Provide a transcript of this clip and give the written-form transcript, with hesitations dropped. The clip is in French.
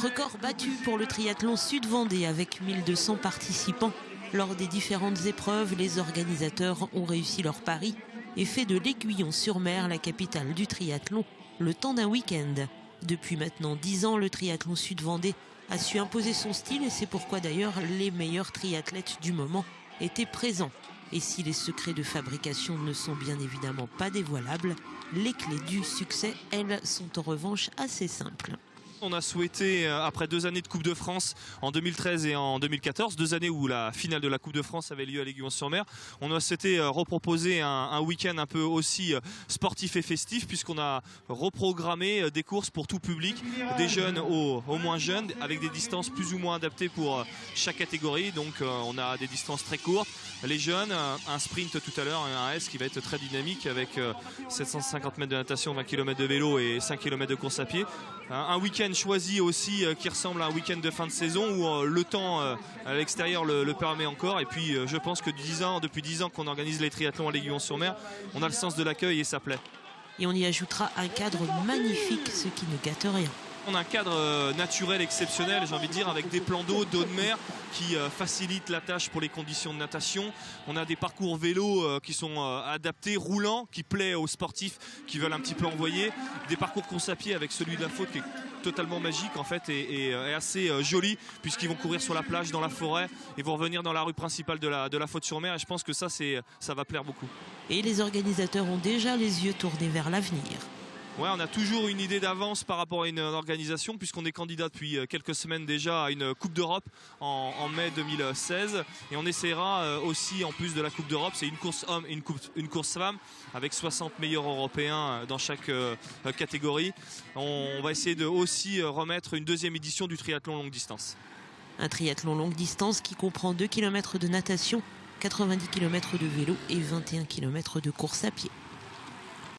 Record battu pour le triathlon Sud-Vendée avec 1200 participants. Lors des différentes épreuves, les organisateurs ont réussi leur pari et fait de l'Aiguillon-sur-Mer la capitale du triathlon le temps d'un week-end. Depuis maintenant 10 ans, le triathlon Sud-Vendée a su imposer son style et c'est pourquoi d'ailleurs les meilleurs triathlètes du moment étaient présents. Et si les secrets de fabrication ne sont bien évidemment pas dévoilables, les clés du succès, elles, sont en revanche assez simples. On a souhaité, après 2 années de Coupe de France en 2013 et en 2014, 2 années où la finale de la Coupe de France avait lieu à l'Aiguillon-sur-Mer, on a souhaité reproposer un week-end un peu aussi sportif et festif, puisqu'on a reprogrammé des courses pour tout public, des jeunes aux moins jeunes, avec des distances plus ou moins adaptées pour chaque catégorie. Donc on a des distances très courtes, les jeunes, un sprint tout à l'heure, un S qui va être très dynamique avec 750 mètres de natation, 20 km de vélo et 5 km de course à pied. Un week-end choisi aussi qui ressemble à un week-end de fin de saison où le temps à l'extérieur le permet encore. Et puis je pense que depuis 10 ans qu'on organise les triathlons à l'Aiguillon-sur-Mer, on a le sens de l'accueil et ça plaît. Et on y ajoutera un cadre magnifique, ce qui ne gâte rien. On a un cadre naturel exceptionnel, j'ai envie de dire, avec des plans d'eau de mer qui facilitent la tâche pour les conditions de natation. On a des parcours vélo qui sont adaptés, roulants, qui plaît aux sportifs qui veulent un petit peu envoyer. Des parcours course à pied avec celui de la faute qui est totalement magique en fait et assez joli, puisqu'ils vont courir sur la plage, dans la forêt et vont revenir dans la rue principale de la Faute-sur-Mer, et je pense que ça va plaire beaucoup. Et les organisateurs ont déjà les yeux tournés vers l'avenir. Ouais, on a toujours une idée d'avance par rapport à une organisation, puisqu'on est candidat depuis quelques semaines déjà à une Coupe d'Europe en mai 2016, et on essaiera aussi, en plus de la Coupe d'Europe, c'est une course homme et une course femme avec 60 meilleurs européens dans chaque catégorie. On va essayer de aussi remettre une 2e édition du triathlon longue distance. Un triathlon longue distance qui comprend 2 km de natation, 90 km de vélo et 21 km de course à pied.